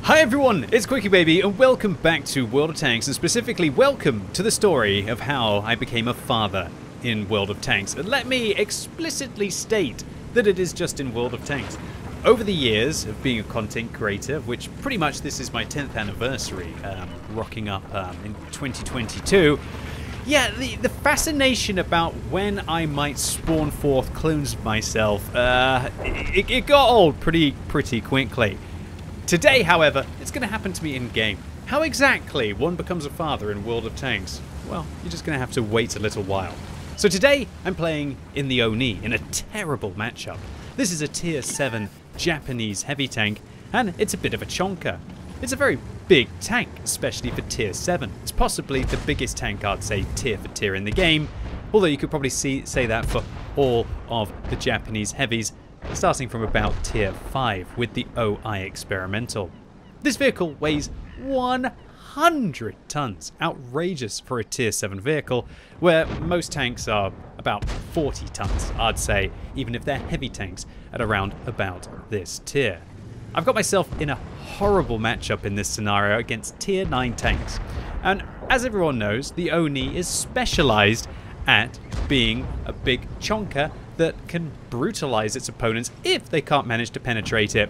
Hi everyone, it's QuickyBaby and welcome back to World of Tanks, and specifically welcome to the story of how I became a father in World of Tanks. And let me explicitly state that it is just in World of Tanks. Over the years of being a content creator, which pretty much this is my 10th anniversary, rocking up in 2022, yeah, the fascination about when I might spawn forth clones of myself, it got old pretty quickly. Today, however, it's going to happen to me in-game. How exactly one becomes a father in World of Tanks? Well, you're just going to have to wait a little while. So today, I'm playing in the Oni in a terrible matchup. This is a tier 7 Japanese heavy tank, and it's a bit of a chonker. It's a very big tank, especially for tier 7. It's possibly the biggest tank, I'd say, tier for tier in the game, although you could probably say that for all of the Japanese heavies, starting from about tier 5 with the OI Experimental. This vehicle weighs 100 tons, outrageous for a tier 7 vehicle, where most tanks are about 40 tons, I'd say, even if they're heavy tanks at around about this tier. I've got myself in a horrible matchup in this scenario against tier 9 tanks, and as everyone knows, the Oni is specialized at being a big chonker that can brutalize its opponents if they can't manage to penetrate it.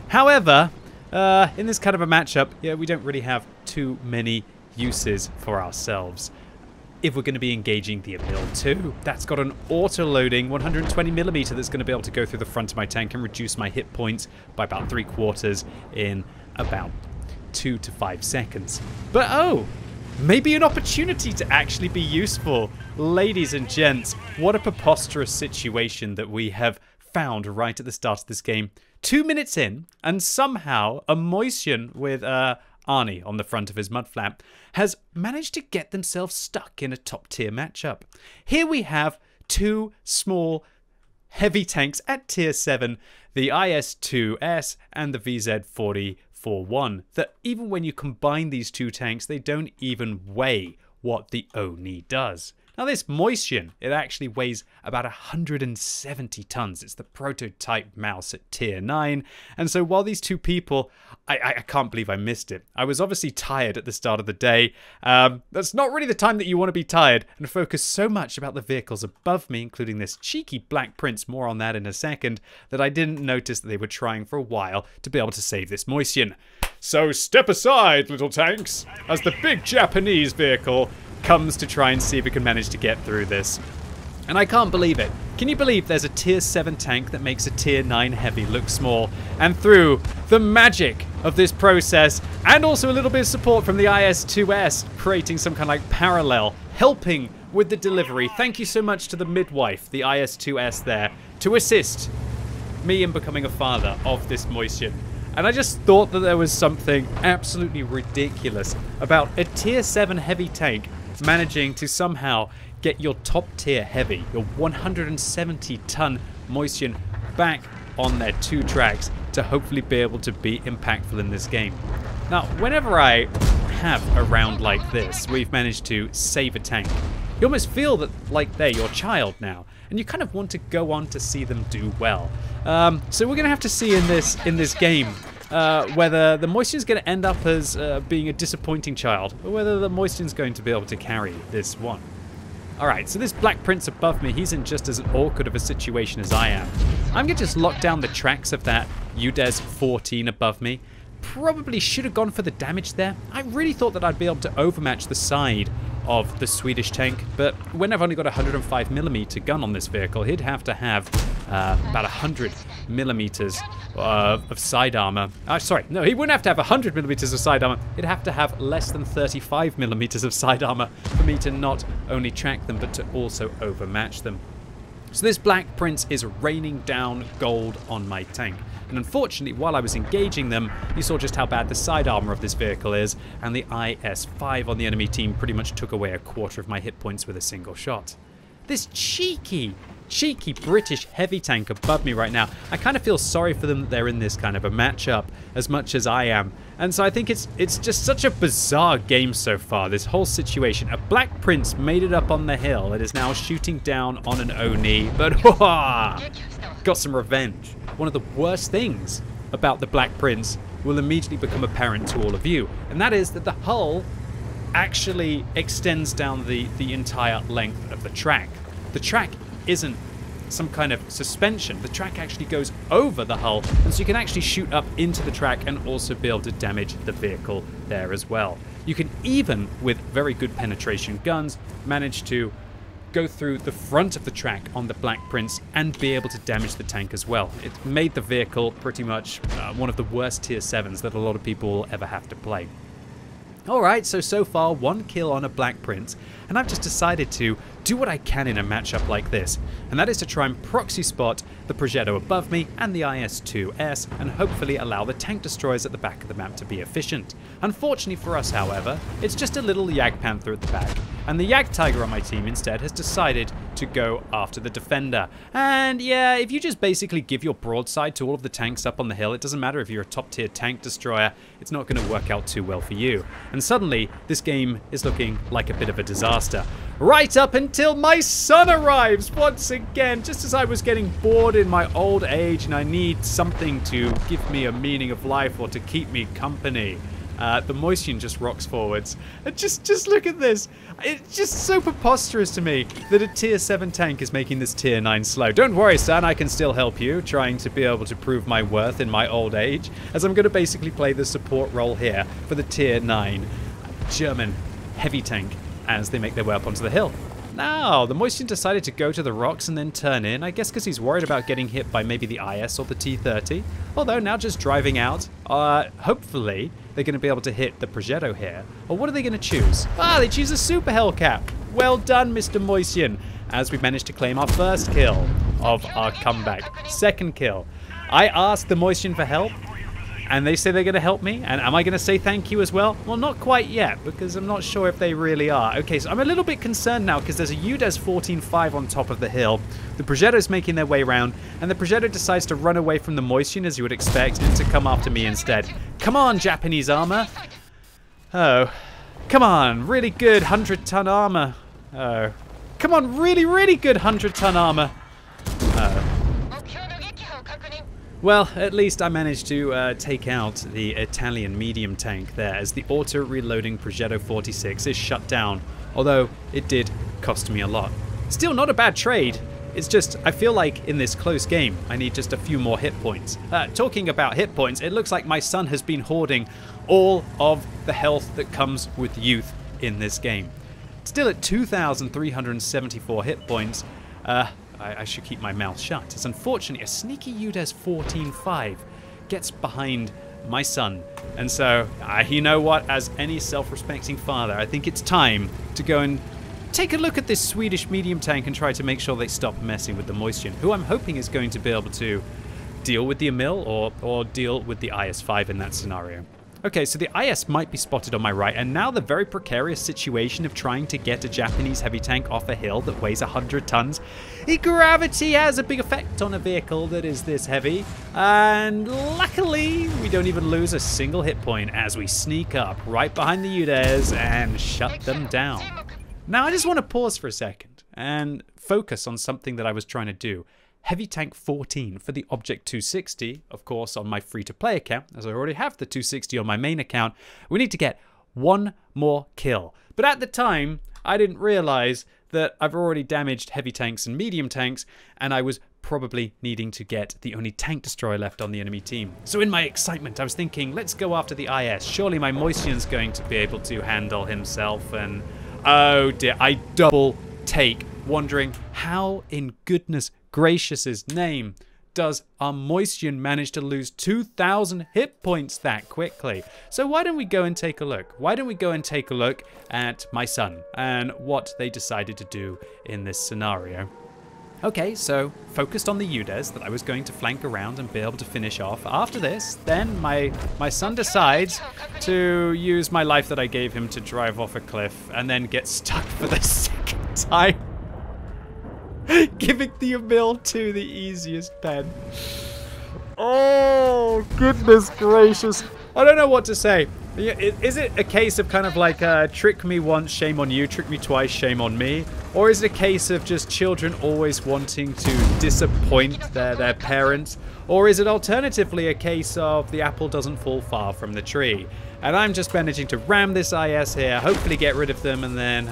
However, in this kind of a matchup, yeah, we don't really have too many uses for ourselves. If we're going to be engaging the Emil 2, that's got an auto-loading 120mm that's going to be able to go through the front of my tank and reduce my hit points by about 3/4 in about 2 to 5 seconds. But oh, maybe an opportunity to actually be useful. Ladies and gents, what a preposterous situation that we have found right at the start of this game. 2 minutes in, and somehow a Moistion with Arnie on the front of his mudflap has managed to get themselves stuck in a top tier matchup. Here we have two small heavy tanks at tier 7, the IS-2S and the VZ-40-41, that even when you combine these two tanks, they don't even weigh what the Oni does. Now this Moistion, it actually weighs about 170 tons. It's the prototype mouse at tier 9. And so while these two people, I can't believe I missed it. I was obviously tired at the start of the day. That's not really the time that you want to be tired and focus so much about the vehicles above me, including this cheeky Black Prince, more on that in a second, that I didn't notice that they were trying for a while to be able to save this Moistion. So step aside, little tanks, as the big Japanese vehicle comes to try and see if it can manage to get through this. And I can't believe it. Can you believe there's a tier 7 tank that makes a tier 9 heavy look small? And through the magic of this process, and also a little bit of support from the IS-2S, creating some kind of like parallel, helping with the delivery. Thank you so much to the midwife, the IS-2S there, to assist me in becoming a father of this Moistion. And I just thought that there was something absolutely ridiculous about a tier 7 heavy tank managing to somehow get your top tier heavy, your 170 ton Moistion, back on their 2 tracks to hopefully be able to be impactful in this game. Now, whenever I have a round like this, where you've managed to save a tank, you almost feel that like they're your child now, and you kind of want to go on to see them do well. So we're going to have to see in this game whether the Moistion's going to end up as being a disappointing child, or whether the Moistion's going to be able to carry this one. Alright, so this Black Prince above me, he's in just as awkward of a situation as I am. I'm going to just lock down the tracks of that UDES 14 above me. Probably should have gone for the damage there. I really thought that I'd be able to overmatch the side of the Swedish tank, but when I've only got a 105mm gun on this vehicle, he'd have to have about 100mm of side armor. Sorry, no, he wouldn't have to have 100mm of side armor. He'd have to have less than 35mm of side armor for me to not only track them, but to also overmatch them. So this Black Prince is raining down gold on my tank. And unfortunately, while I was engaging them, you saw just how bad the side armor of this vehicle is, and the IS-5 on the enemy team pretty much took away 1/4 of my hit points with a single shot. This cheeky British heavy tank above me right now, I kind of feel sorry for them that they're in this kind of a matchup as much as I am. And so I think it's just such a bizarre game so far, this whole situation. A Black Prince made it up on the hill. It is now shooting down on an Oni, but got some revenge. One of the worst things about the Black Prince will immediately become apparent to all of you. And that is that the hull actually extends down the entire length of the track. The track isn't some kind of suspension. The track actually goes over the hull, and so you can actually shoot up into the track and also be able to damage the vehicle there as well. You can even, with very good penetration guns, manage to go through the front of the track on the Black Prince and be able to damage the tank as well. It made the vehicle pretty much one of the worst tier 7s that a lot of people will ever have to play. Alright, so far 1 kill on a Black Prince, and I've just decided to do what I can in a matchup like this, and that is to try and proxy spot the Progetto above me and the IS-2S, and hopefully allow the tank destroyers at the back of the map to be efficient. Unfortunately for us, however, it's just a little Jagdpanther at the back, and the Jagdtiger on my team instead has decided to go after the Defender. And yeah, if you just basically give your broadside to all of the tanks up on the hill, it doesn't matter if you're a top tier tank destroyer, it's not going to work out too well for you. And suddenly, this game is looking like a bit of a disaster. Right up until my son arrives once again, just as I was getting bored in my old age and I need something to give me a meaning of life or to keep me company. The Moistion just rocks forwards. And just look at this. It's just so preposterous to me that a tier 7 tank is making this tier 9 slow. Don't worry, son, I can still help you, trying to be able to prove my worth in my old age, as I'm going to basically play the support role here for the tier 9 German heavy tank as they make their way up onto the hill. Now, the Moistion decided to go to the rocks and then turn in, I guess because he's worried about getting hit by maybe the IS or the T-30. Although now just driving out, hopefully they're going to be able to hit the Progetto here. Or what are they going to choose? Ah, they choose a Super Hellcat. Well done, Mr. Moistion, as we managed to claim our first kill of our comeback. Second kill. I asked the Moistion for help, and they say they're going to help me, and am I going to say thank you as well? Well, not quite yet, because I'm not sure if they really are. Okay, so I'm a little bit concerned now, because there's a UDES 14.5 on top of the hill. The Progetto's making their way around, and the Progetto decides to run away from the Moistion, as you would expect, and to come after me instead. Come on, Japanese armor. Oh. Come on, really good 100-ton armor. Oh. Come on, really, really good 100-ton armor. Oh. Well, at least I managed to take out the Italian medium tank there, as the auto-reloading Progetto 46 is shut down, although it did cost me a lot. Still not a bad trade. It's just, I feel like in this close game, I need just a few more hit points. Talking about hit points, it looks like my son has been hoarding all of the health that comes with youth in this game. Still at 2,374 hit points. I should keep my mouth shut. It's unfortunately a sneaky UDES 14.5 gets behind my son. And so, you know what, as any self-respecting father, I think it's time to go and take a look at this Swedish medium tank and try to make sure they stop messing with the Moistion, who I'm hoping is going to be able to deal with the Emil or deal with the IS-5 in that scenario. Okay, so the IS might be spotted on my right, and now the very precarious situation of trying to get a Japanese heavy tank off a hill that weighs 100 tons. Gravity has a big effect on a vehicle that is this heavy, and luckily we don't even lose a single hit point as we sneak up right behind the UDES and shut them down. Now I just want to pause for a second and focus on something that I was trying to do. Heavy Tank 14 for the Object 260, of course, on my free-to-play account, as I already have the 260 on my main account. We need to get one more kill. But at the time, I didn't realize that I've already damaged heavy tanks and medium tanks, and I was probably needing to get the only tank destroyer left on the enemy team. So in my excitement, I was thinking, let's go after the IS. Surely my Moistion's going to be able to handle himself, and oh dear, I double take, wondering how in goodness gracious' name does our Moistion manage to lose 2,000 hit points that quickly? So why don't we go and take a look? Why don't we go and take a look at my son and what they decided to do in this scenario? Okay, so focused on the UDES that I was going to flank around and be able to finish off. After this, then my son decides to use my life that I gave him to drive off a cliff and then get stuck for the second time. Giving the Emil 2 the easiest pen. Oh, goodness gracious. I don't know what to say. Yeah, is it a case of kind of like trick me once, shame on you, trick me twice, shame on me? Or is it a case of just children always wanting to disappoint their parents? Or is it alternatively a case of the apple doesn't fall far from the tree? And I'm just managing to ram this IS here, hopefully get rid of them, and then...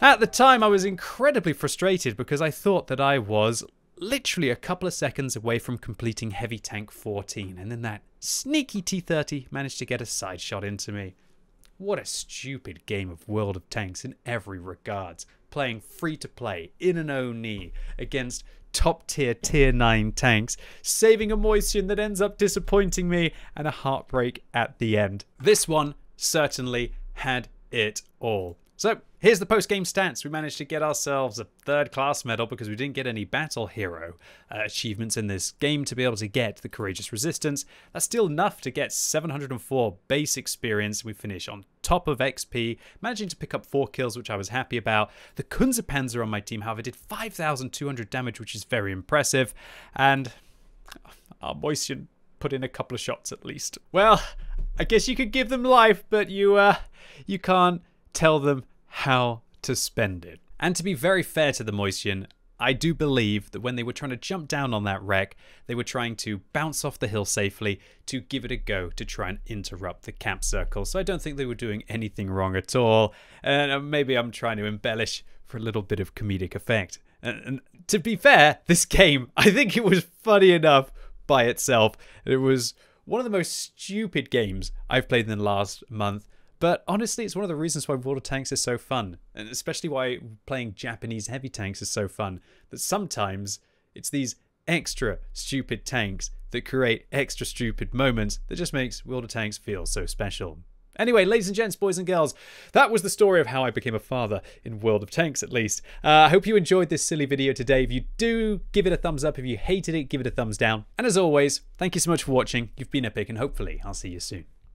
At the time, I was incredibly frustrated because I thought that I was literally a couple of seconds away from completing Heavy Tank 14, and then that sneaky T-30 managed to get a side shot into me. What a stupid game of World of Tanks in every regards, playing free-to-play in an Oni against top-tier Tier 9 tanks, saving a moisture that ends up disappointing me, and a heartbreak at the end. This one certainly had it all. So, here's the post-game stats. We managed to get ourselves a 3rd class medal because we didn't get any battle hero achievements in this game to be able to get the Courageous Resistance. That's still enough to get 704 base experience. We finish on top of XP, managing to pick up 4 kills, which I was happy about. The Kunze-Panzer on my team, however, did 5,200 damage, which is very impressive. And our Moistion put in a couple of shots at least. Well, I guess you could give them life, but you can't tell them how to spend it. And to be very fair to the Moistion, I do believe that when they were trying to jump down on that wreck, they were trying to bounce off the hill safely to give it a go to try and interrupt the cap circle. So I don't think they were doing anything wrong at all. And maybe I'm trying to embellish for a little bit of comedic effect. And to be fair, this game, I think it was funny enough by itself. It was one of the most stupid games I've played in the last month. But honestly, it's one of the reasons why World of Tanks is so fun, and especially why playing Japanese heavy tanks is so fun, that sometimes it's these extra stupid tanks that create extra stupid moments that just makes World of Tanks feel so special. Anyway, ladies and gents, boys and girls, that was the story of how I became a father in World of Tanks, at least. I hope you enjoyed this silly video today. If you do, give it a thumbs up. If you hated it, give it a thumbs down. And as always, thank you so much for watching. You've been epic, and hopefully I'll see you soon.